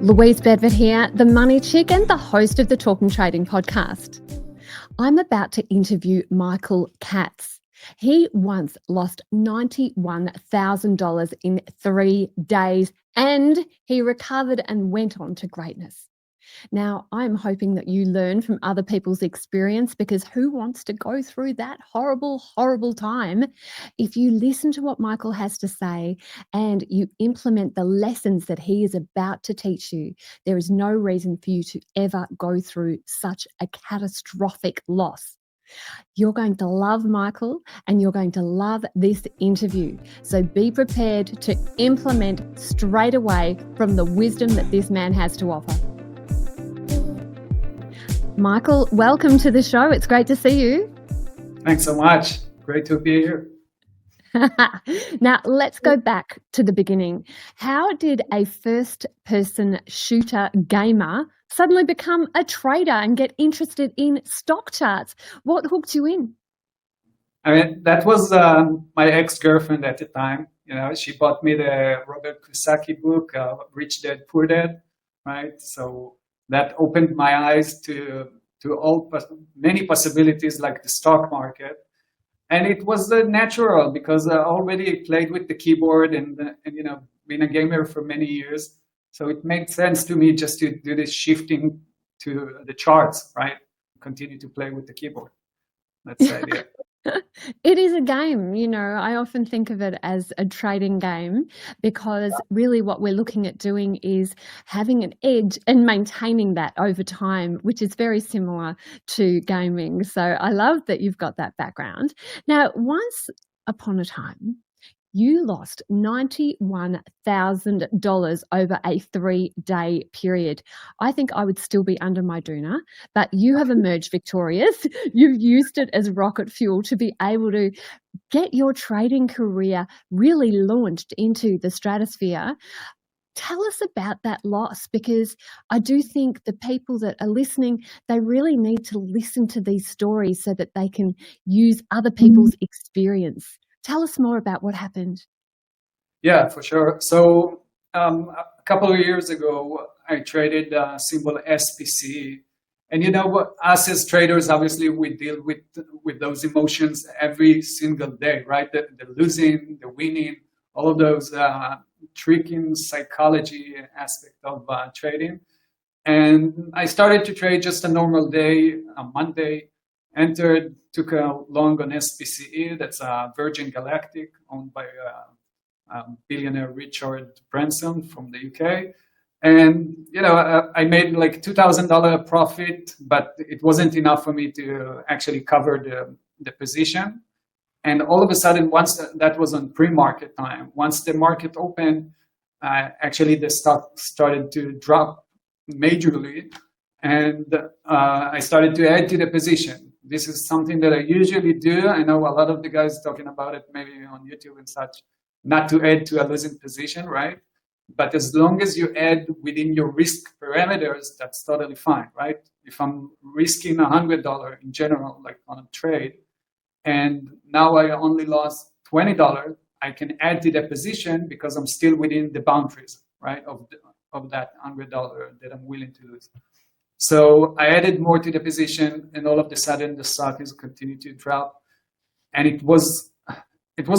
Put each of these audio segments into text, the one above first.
Louise Bedford here, the money chick and the host of the Talking Trading podcast. I'm about to interview Michael Katz. He once lost $91,000 in 3 days and he recovered and went on to greatness. Now, I'm hoping that you learn from other people's experience, because who wants to go through that horrible, horrible time? If you listen to what Michael has to say and you implement the lessons that he is about to teach you, there is no reason for you to ever go through such a catastrophic loss. You're going to love Michael and you're going to love this interview. So be prepared to implement straight away from the wisdom that this man has to offer. Michael, welcome to the show. It's great to see you. Thanks so much. Great to be here. Now, let's go back to the beginning. How did a first-person shooter gamer suddenly become a trader and get interested in stock charts? What hooked you in? I mean, that was my ex-girlfriend at the time. You know, she bought me the Robert Kiyosaki book, Rich Dad, Poor Dad, right? So that opened my eyes to many possibilities like the stock market. And it was natural because I already played with the keyboard and you know, been a gamer for many years. So it made sense to me just to do this shifting to the charts, right? Continue to play with the keyboard. That's the idea. It is a game, you know. I often think of it as a trading game, because really what we're looking at doing is having an edge and maintaining that over time, which is very similar to gaming. So I love that you've got that background. Now, once upon a time, you lost $91,000 over a 3-day period. I think I would still be under my doona, but you have emerged victorious. You've used it as rocket fuel to be able to get your trading career really launched into the stratosphere. Tell us about that loss, because I do think the people that are listening, they really need to listen to these stories so that they can use other people's experience. Tell us more about what happened. Yeah, for sure. So a couple of years ago, I traded symbol SPC. And you know what, us as traders, obviously we deal with those emotions every single day, right? The losing, the winning, all of those tricking psychology aspect of trading. And I started to trade just a normal day, a Monday. Entered, took a long on SPCE, that's Virgin Galactic, owned by billionaire Richard Branson from the UK. And, you know, I made like $2,000 profit, but it wasn't enough for me to actually cover the position. And all of a sudden, once that was on pre-market time, once the market opened, actually the stock started to drop majorly. And I started to add to the position. This is something that I usually do. I know a lot of the guys talking about it maybe on YouTube and such, not to add to a losing position, right? But as long as you add within your risk parameters, that's totally fine, right? If I'm risking $100 in general, like on a trade, and now I only lost $20, I can add to the position because I'm still within the boundaries, right, of that $100 that I'm willing to lose. So I added more to the position, and all of a sudden the stock is continuing to drop, and it was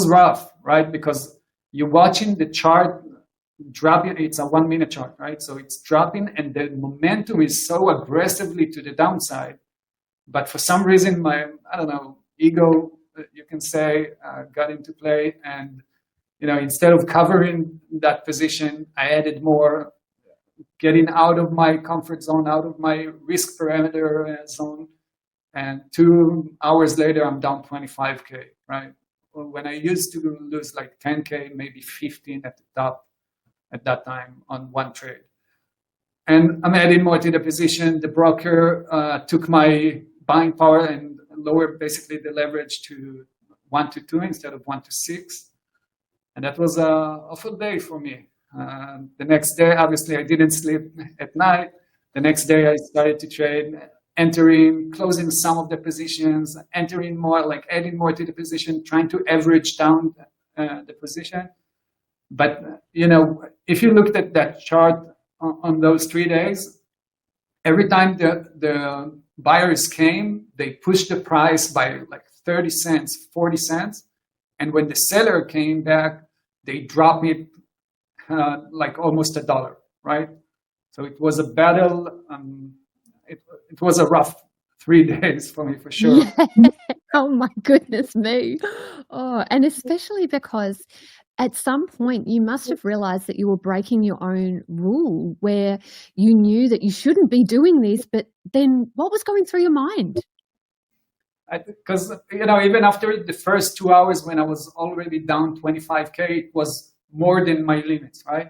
rough, right? Because you're watching the chart dropping. It's a 1-minute chart, right? So it's dropping, and the momentum is so aggressively to the downside. But for some reason, my ego, you can say, got into play, and you know, instead of covering that position, I added more. Getting out of my comfort zone, out of my risk parameter zone. And 2 hours later, I'm down 25K, right? When I used to lose like 10K, maybe 15 at the top at that time on one trade. And I'm adding more to the position. The broker took my buying power and lowered basically the leverage to 1 to 2 instead of 1 to 6. And that was an awful day for me. The next day, obviously, I didn't sleep at night. The next day, I started to trade, entering, closing some of the positions, entering more, like adding more to the position, trying to average down the position. But, you know, if you looked at that chart on those 3 days, every time the buyers came, they pushed the price by like 30 cents, 40 cents. And when the seller came back, they dropped it like almost $1, right? So it was a battle. It was a rough 3 days for me, for sure. Yeah. Oh my goodness me. Oh, and especially because at some point you must have realized that you were breaking your own rule where you knew that you shouldn't be doing this, but then what was going through your mind? Because even after the first 2 hours, when I was already down 25K, it was more than my limits, right?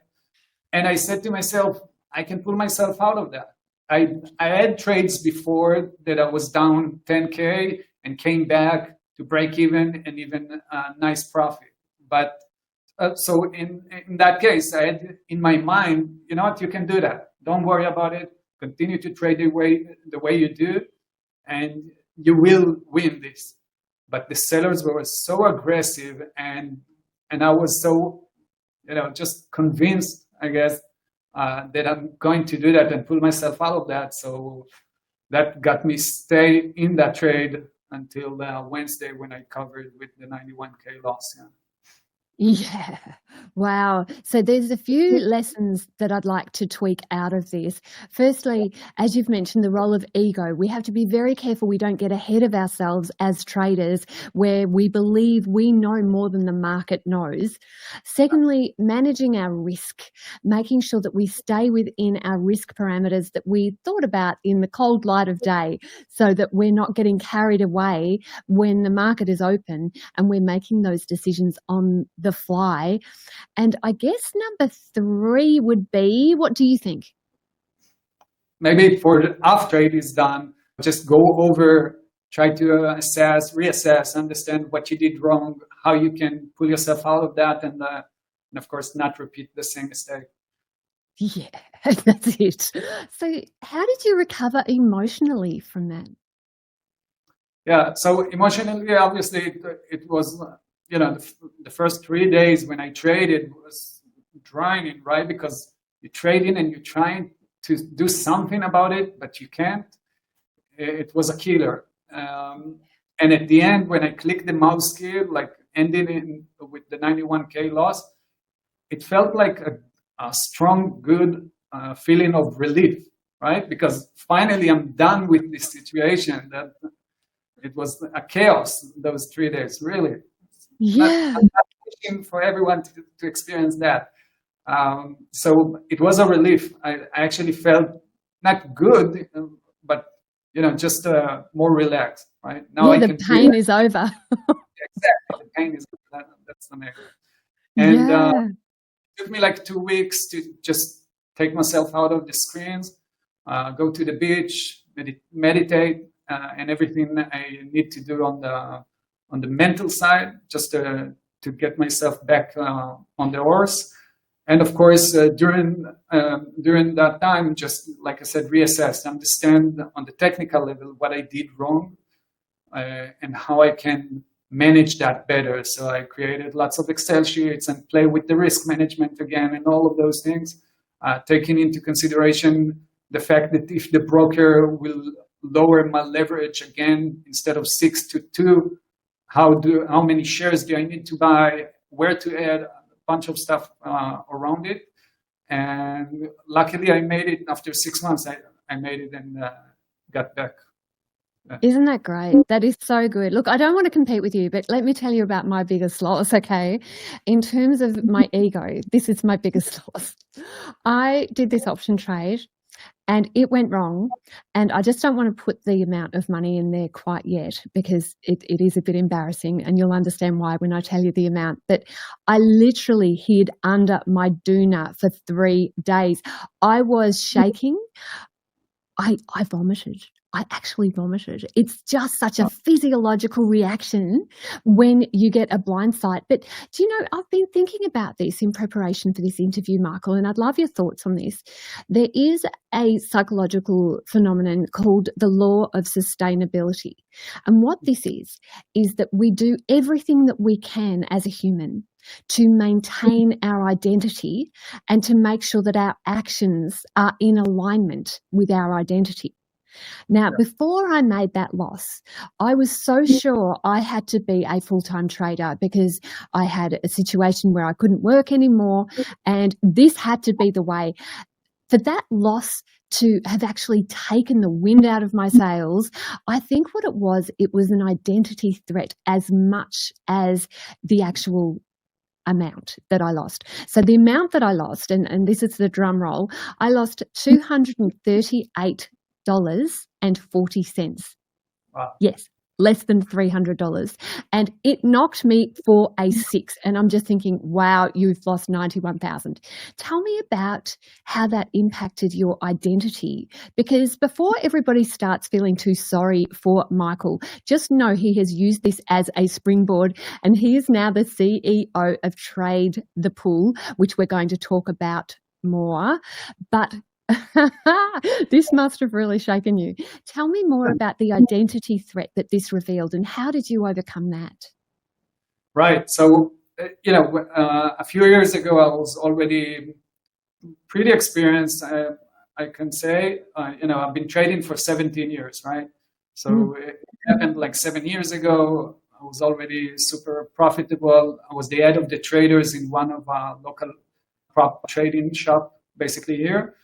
And I said to myself, I can pull myself out of that. I had trades before that I was down 10K and came back to break even and even a nice profit. But so in that case, I had in my mind, you know what, you can do that. Don't worry about it. Continue to trade the way you do, and you will win this. But the sellers were so aggressive, and I was so, just convinced, I guess, that I'm going to do that and pull myself out of that. So that got me stay in that trade until Wednesday, when I covered with the 91K loss. Yeah. Yeah. Wow. So there's a few lessons that I'd like to tweak out of this. Firstly, as you've mentioned, the role of ego. We have to be very careful we don't get ahead of ourselves as traders where we believe we know more than the market knows. Secondly, managing our risk, making sure that we stay within our risk parameters that we thought about in the cold light of day so that we're not getting carried away when the market is open and we're making those decisions on the fly. And I guess number 3 would be, what do you think? Maybe for after it is done, just go over, try to reassess, understand what you did wrong, how you can pull yourself out of that, and of course not repeat the same mistake. Yeah, that's it. So how did you recover emotionally from that? Yeah, so emotionally, obviously, it was, the first 3 days when I traded was draining, right? Because you're trading and you're trying to do something about it, but you can't. It was a killer. And at the end, when I clicked the mouse key, like ending with the 91K loss, it felt like a strong, good feeling of relief, right? Because finally I'm done with this situation that it was a chaos those 3 days, really. Yeah. I'm not wishing for everyone to experience that. So it was a relief. I actually felt not good, but just more relaxed. Right now, Yeah, I the can breathe. pain is over. Exactly, the pain is that's the main. And Yeah. it took me like 2 weeks to just take myself out of the screens, go to the beach, meditate, and everything I need to do on the mental side, just to get myself back on the horse. And of course, during that time, just like I said, reassess, understand on the technical level what I did wrong, and how I can manage that better. So I created lots of Excel sheets and play with the risk management again and all of those things, taking into consideration the fact that if the broker will lower my leverage again, instead of 6 to 2, how many shares do I need to buy, where to add, a bunch of stuff around it. And luckily I made it after 6 months. I made it and got back. Isn't that great? That is so good. Look, I don't want to compete with you, but let me tell you about my biggest loss, okay? In terms of my ego, this is my biggest loss. I did this option trade and it went wrong. And I just don't want to put the amount of money in there quite yet because it is a bit embarrassing, and you'll understand why when I tell you the amount. But I literally hid under my doona for 3 days. I was shaking. I vomited. I actually vomited. It's just such a physiological reaction when you get a blind sight. But do you know, I've been thinking about this in preparation for this interview, Michael, and I'd love your thoughts on this. There is a psychological phenomenon called the law of sustainability. And what this is that we do everything that we can as a human to maintain our identity and to make sure that our actions are in alignment with our identity. Now, before I made that loss, I was so sure I had to be a full-time trader because I had a situation where I couldn't work anymore, and this had to be the way. For that loss to have actually taken the wind out of my sails, I think what it was an identity threat as much as the actual amount that I lost. So the amount that I lost, and this is the drum roll, I lost $238.40. Wow. Yes, less than $300. And it knocked me for a 6. And I'm just thinking, wow, you've lost 91,000. Tell me about how that impacted your identity. Because before everybody starts feeling too sorry for Michael, just know he has used this as a springboard, and he is now the CEO of Trade the Pool, which we're going to talk about more. But this must have really shaken you. Tell me more about the identity threat that this revealed, and how did you overcome that? Right. So, a few years ago, I was already pretty experienced. I can say, I've been trading for 17 years, right? So it happened like 7 years ago. I was already super profitable. I was the head of the traders in one of our local prop trading shop, basically here.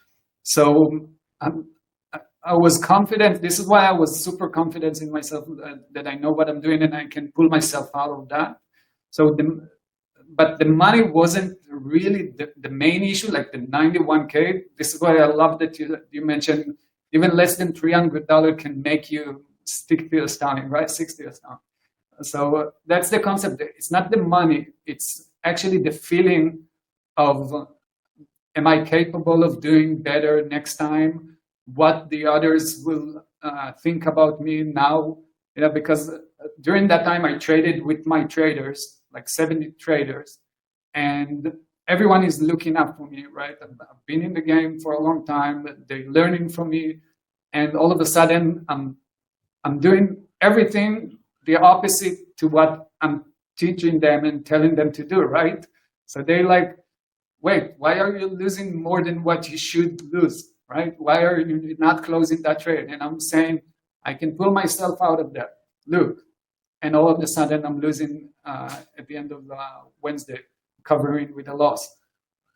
So I was confident. This is why I was super confident in myself that I know what I'm doing and I can pull myself out of that. So, but the money wasn't really the main issue, like the 91K. This is why I love that you mentioned even less than $300 can make you stick to your stomach, right? 60 or something. So that's the concept. It's not the money. It's actually the feeling of, am I capable of doing better next time? What the others will think about me now? Because during that time I traded with my traders, like 70 traders, and everyone is looking up for me, right? I've been in the game for a long time. They're learning from me, and all of a sudden I'm doing everything the opposite to what I'm teaching them and telling them to do, right? So they're like, wait, why are you losing more than what you should lose, right? Why are you not closing that trade? And I'm saying, I can pull myself out of that. Look. And all of a sudden, I'm losing at the end of Wednesday, covering with a loss.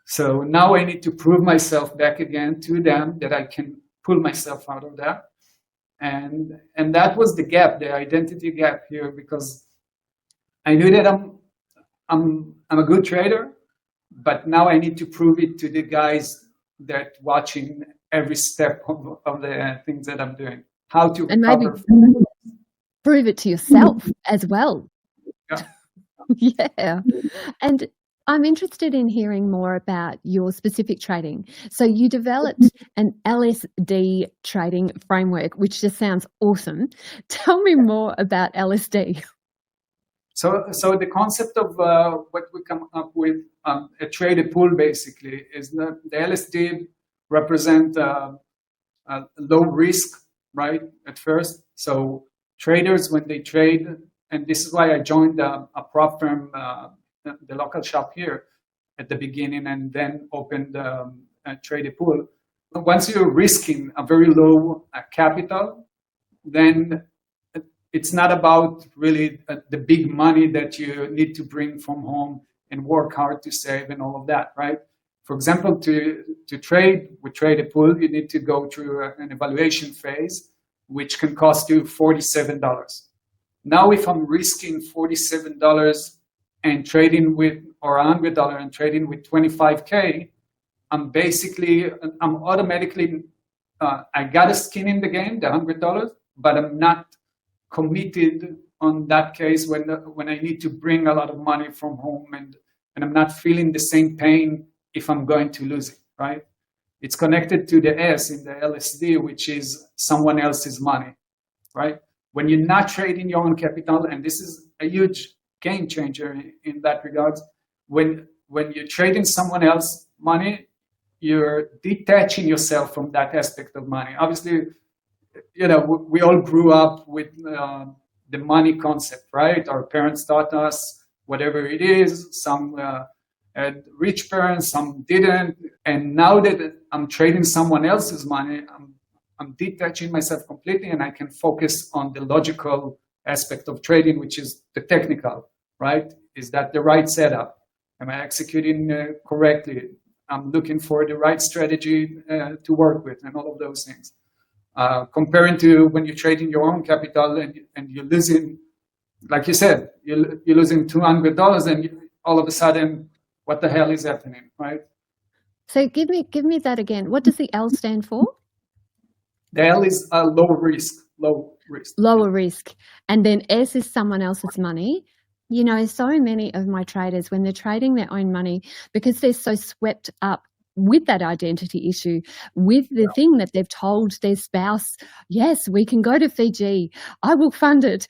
So now I need to prove myself back again to them that I can pull myself out of that. And that was the gap, the identity gap here, because I knew that I'm a good trader, but now I need to prove it to the guys that watching every step of the things that I'm doing. How to recover. Maybe prove it to yourself as well. Yeah. Yeah. And I'm interested in hearing more about your specific trading. So you developed an LSD trading framework, which just sounds awesome. Tell me more about LSD. So the concept of what we come up with, a traded pool basically, is that the LSD represent low risk, right, at first. So traders, when they trade, and this is why I joined a prop firm, the local shop here at the beginning, and then opened a traded pool. Once you're risking a very low capital, then it's not about really the big money that you need to bring from home and work hard to save and all of that, right? For example, to trade with Trade Pool, you need to go through an evaluation phase, which can cost you $47. Now, if I'm risking $47 and trading with, or $100 and trading with 25K, I'm automatically, I got a skin in the game, the $100, but I'm not committed on that case when I need to bring a lot of money from home and I'm not feeling the same pain if I'm going to lose it, right? It's connected to the S in the LSD, which is someone else's money, right? When you're not trading your own capital, and this is a huge game changer in that regard, when you're trading someone else's money, you're detaching yourself from that aspect of money. Obviously, we all grew up with the money concept, right? Our parents taught us whatever it is. Some had rich parents, some didn't. And now that I'm trading someone else's money, I'm detaching myself completely, and I can focus on the logical aspect of trading, which is the technical, right? Is that the right setup? Am I executing correctly? I'm looking for the right strategy to work with, and all of those things. Comparing to when you're trading your own capital and you're losing, like you said, you're losing $200, and all of a sudden, what the hell is happening, right? So give me that again. What does the L stand for? The L is low risk, low risk. Lower risk. And then S is someone else's money. You know, so many of my traders, when they're trading their own money, because they're so swept up with that identity issue, with the thing that they've told their spouse, yes, we can go to Fiji, I will fund it.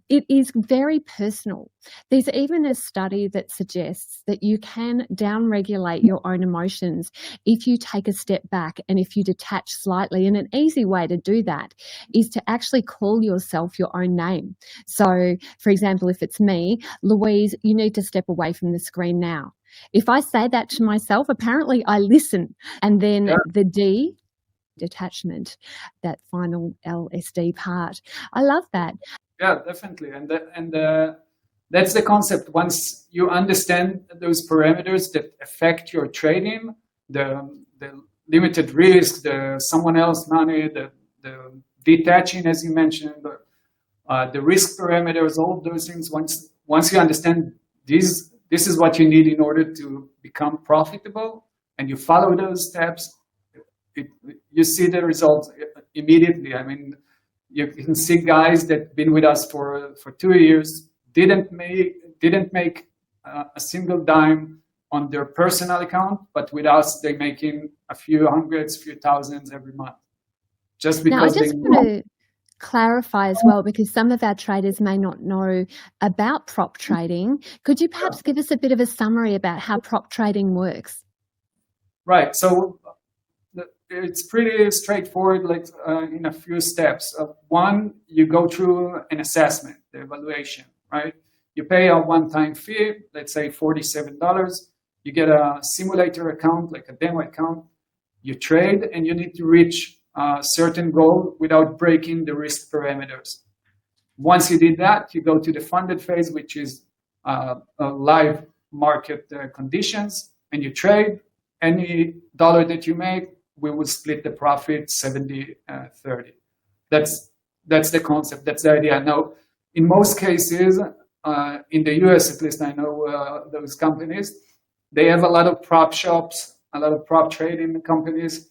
It is very personal. There's even a study that suggests that you can downregulate your own emotions if you take a step back and if you detach slightly. And an easy way to do that is to actually call yourself your own name. So, for example, if it's me, Louise, you need to step away from the screen now. If I say that to myself, apparently I listen. And then the D, detachment, that final LSD part. I love that. Yeah, definitely. And that's the concept. Once you understand those parameters that affect your trading, the limited risk, the someone else money, the detaching, as you mentioned, the risk parameters, all of those things. Once you understand these, this is what you need in order to become profitable, and you follow those steps, you see the results immediately. I mean, you can see guys that been with us for 2 years, didn't make a single dime on their personal account, but with us, they're making a few hundreds, few thousands every month. Just because now, I just want to clarify as well, because some of our traders may not know about prop trading. Could you perhaps give us a bit of a summary about how prop trading works? Right. So it's pretty straightforward, like in a few steps. One, you go through an assessment, the evaluation, right? You pay a one-time fee, let's say $47. You get a simulator account, like a demo account. You trade, and you need to reach a certain goal without breaking the risk parameters. Once you did that, you go to the funded phase, which is live market conditions, and you trade. Any dollar that you make, we will split the profit 70-30. That's the concept. That's the idea. Now, in most cases, in the US at least, I know those companies, they have a lot of prop shops, a lot of prop trading companies,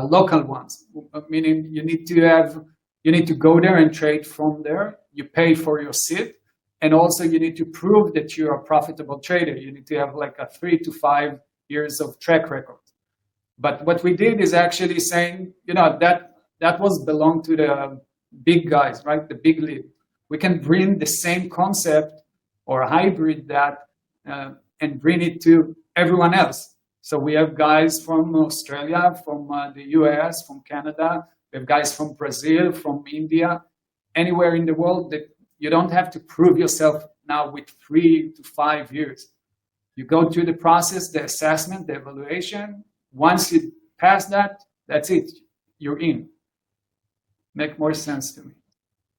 local ones, meaning you need to go there and trade from there. You pay for your seat, and also you need to prove that you're a profitable trader. You need to have like a 3 to 5 years of track record. But what we did is actually saying, that was belong to the big guys, right? The big league. We can bring the same concept or hybrid that and bring it to everyone else. So we have guys from Australia, from the US, from Canada. We have guys from Brazil, from India, anywhere in the world. That you don't have to prove yourself now with 3 to 5 years. You go through the process, the assessment, the evaluation. Once you pass that, that's it. You're in. Make more sense to me.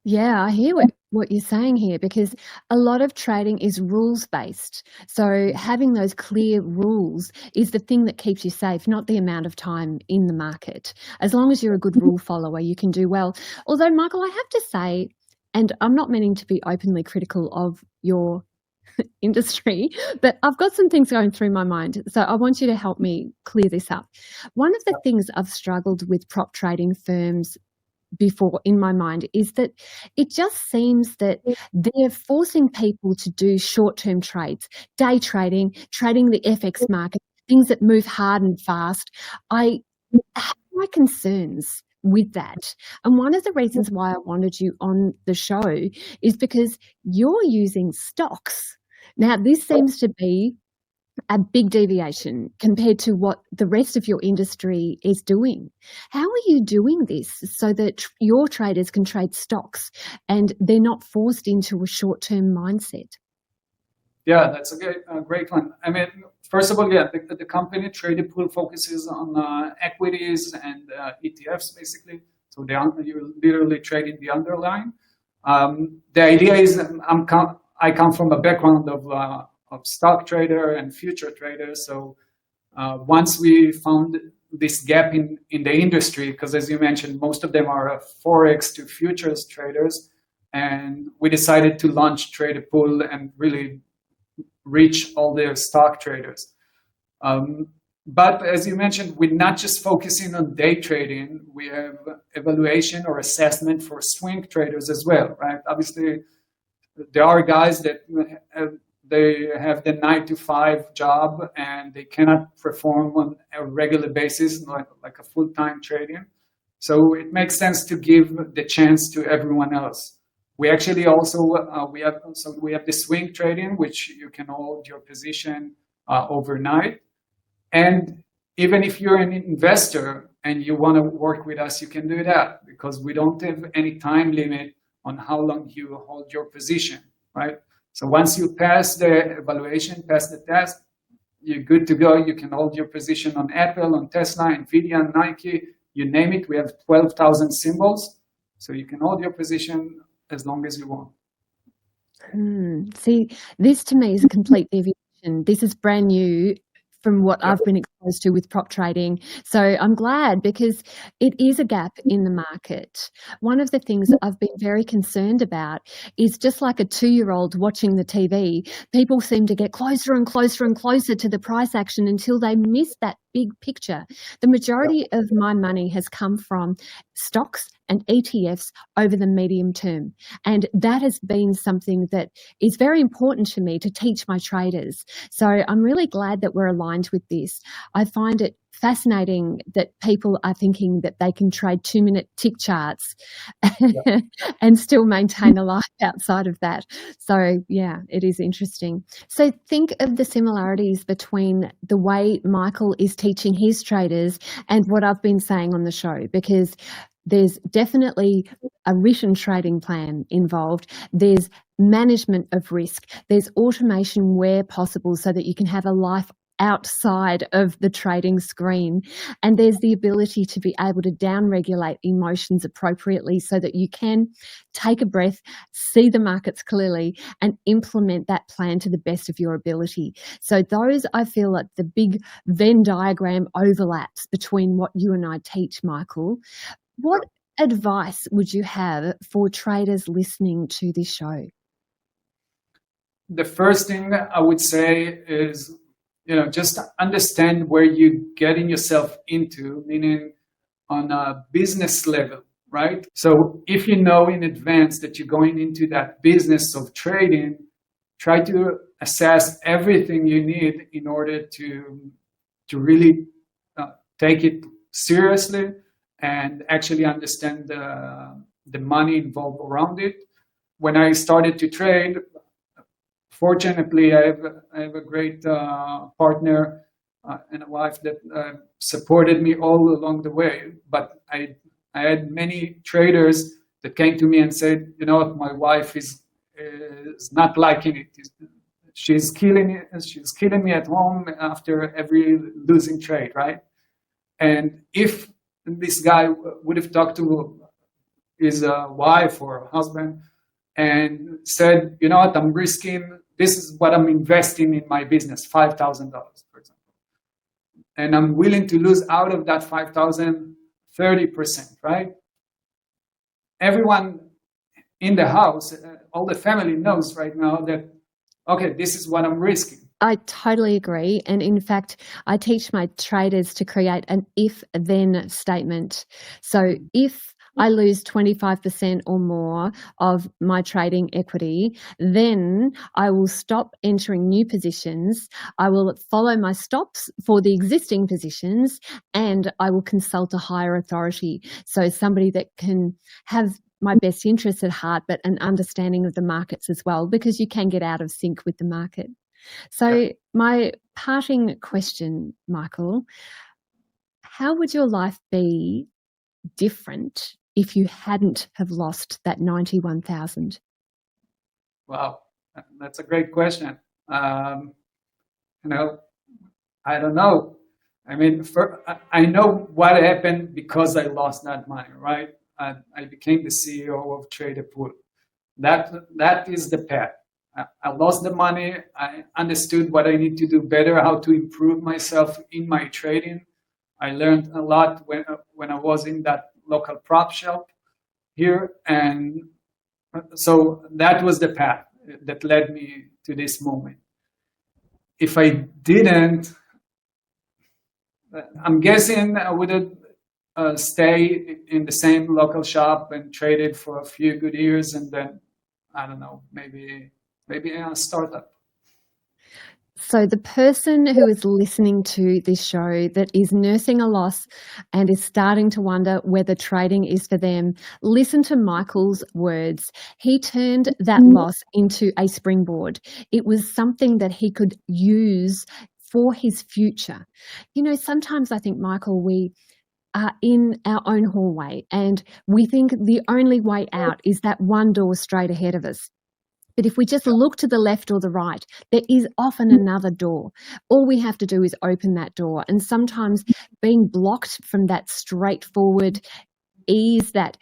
Yeah, I hear what you're saying here, because a lot of trading is rules-based. So having those clear rules is the thing that keeps you safe, not the amount of time in the market. As long as you're a good rule follower, you can do well. Although, Michael, I have to say, and I'm not meaning to be openly critical of your industry, but I've got some things going through my mind. So I want you to help me clear this up. One of the things I've struggled with prop trading firms before in my mind is that it just seems that they're forcing people to do short-term trades, day trading, trading the FX market, things that move hard and fast. I have my concerns with that. And one of the reasons why I wanted you on the show is because you're using stocks. Now, this seems to be a big deviation compared to what the rest of your industry is doing. How are you doing this so that your traders can trade stocks and they're not forced into a short-term mindset? Yeah, that's a great one. I mean, first of all, yeah, the company Traded Pool focuses on equities and ETFs basically. So you're literally trading the underlying. The idea is I come from a background of stock trader and future trader. So once we found this gap in the industry, because as you mentioned, most of them are Forex to futures traders, and we decided to launch Traded Pool and really reach all the stock traders. Um, but as you mentioned, we're not just focusing on day trading. We have evaluation or assessment for swing traders as well, right? Obviously, there are guys that they have the 9 to 5 job and they cannot perform on a regular basis, like a full-time trading. So it makes sense to give the chance to everyone else. We actually also we have the swing trading, which you can hold your position overnight. And even if you're an investor and you want to work with us, you can do that because we don't have any time limit on how long you hold your position, right? So once you pass the evaluation, pass the test, you're good to go. You can hold your position on Apple, on Tesla, Nvidia, Nike, you name it. We have 12,000 symbols. So you can hold your position as long as you want. See, this to me is a complete deviation. This is brand new from what I've been exposed to with prop trading. So I'm glad because it is a gap in the market. One of the things that I've been very concerned about is just like a 2-year-old watching the TV, people seem to get closer and closer and closer to the price action until they miss that big picture. The majority of my money has come from stocks and ETFs over the medium term. And that has been something that is very important to me to teach my traders. So I'm really glad that we're aligned with this. I find it fascinating that people are thinking that they can trade 2-minute tick charts and still maintain a life outside of that. So yeah, it is interesting. So think of the similarities between the way Michael is teaching his traders and what I've been saying on the show, because there's definitely a written trading plan involved. There's management of risk. There's automation where possible so that you can have a life outside of the trading screen. And there's the ability to be able to downregulate emotions appropriately so that you can take a breath, see the markets clearly, and implement that plan to the best of your ability. So those, I feel like the big Venn diagram overlaps between what you and I teach, Michael. What advice would you have for traders listening to this show? The first thing I would say is, just understand where you're getting yourself into, meaning on a business level, right? So if you know in advance that you're going into that business of trading, try to assess everything you need in order to really take it seriously and actually understand the money involved around it. When I started to trade, fortunately, I have a great partner and a wife that supported me all along the way. But I had many traders that came to me and said, you know what, my wife is not liking it. She's killing me at home after every losing trade, right? And if this guy would have talked to his wife or husband and said, you know what, I'm risking, this is what I'm investing in my business, $5,000, for example. And I'm willing to lose out of that 5,000, 30%, right? Everyone in the house, all the family knows right now that, okay, this is what I'm risking. I totally agree. And in fact, I teach my traders to create an if-then statement. So if I lose 25% or more of my trading equity, then I will stop entering new positions. I will follow my stops for the existing positions, and I will consult a higher authority. So somebody that can have my best interests at heart, but an understanding of the markets as well, because you can get out of sync with the market. So my parting question, Michael, how would your life be different if you hadn't have lost that 91,000? Wow, that's a great question. Um, you know, I don't know. I mean, I know what happened because I lost that money, right? I became the CEO of Trader Pool. That is the path. I lost the money. I understood what I need to do better, how to improve myself in my trading. I learned a lot when I was in that local prop shop here, and so that was the path that led me to this moment. If I didn't, I'm guessing I would have stay in the same local shop and traded for a few good years, and then I don't know, maybe a startup. So the person who is listening to this show that is nursing a loss and is starting to wonder whether trading is for them, listen to Michael's words. He turned that loss into a springboard. It was something that he could use for his future. You know, sometimes I think, Michael, we are in our own hallway and we think the only way out is that one door straight ahead of us. But if we just look to the left or the right, there is often another door. All we have to do is open that door. And sometimes being blocked from that straightforward ease, that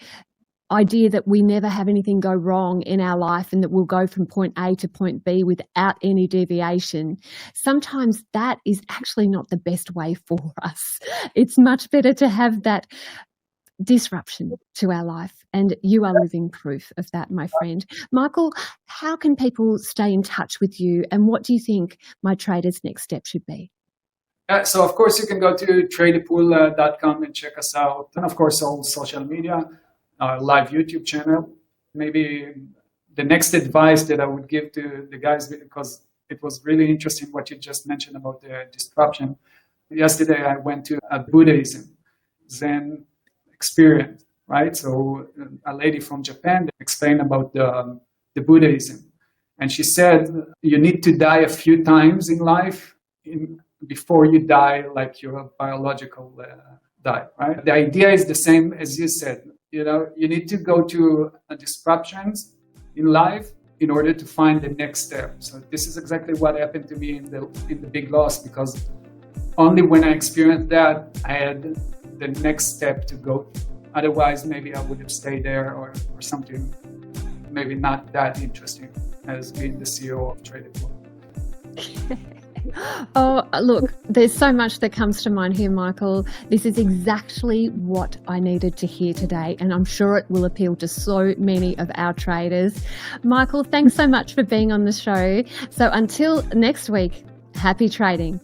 idea that we never have anything go wrong in our life and that we'll go from point A to point B without any deviation, sometimes that is actually not the best way for us. It's much better to have that disruption to our life, and you are living proof of that, my friend. Michael, how can people stay in touch with you, and what do you think my trader's next step should be? So of course you can go to tradepool.com and check us out, and of course all social media, live YouTube channel. Maybe the next advice that I would give to the guys, because it was really interesting what you just mentioned about the disruption. Yesterday I went to a Buddhism Zen experience, right? So a lady from Japan explained about the Buddhism, and she said you need to die a few times in life before you die like your biological die, right? The idea is the same as you said. You know, you need to go to disruptions in life in order to find the next step. So this is exactly what happened to me in the big loss, because only when I experienced that I had the next step to go. Otherwise, maybe I would have stayed there or something maybe not that interesting as being the CEO of Trader Pool. Oh, look, there's so much that comes to mind here, Michael. This is exactly what I needed to hear today, and I'm sure it will appeal to so many of our traders. Michael, thanks so much for being on the show. So until next week, happy trading.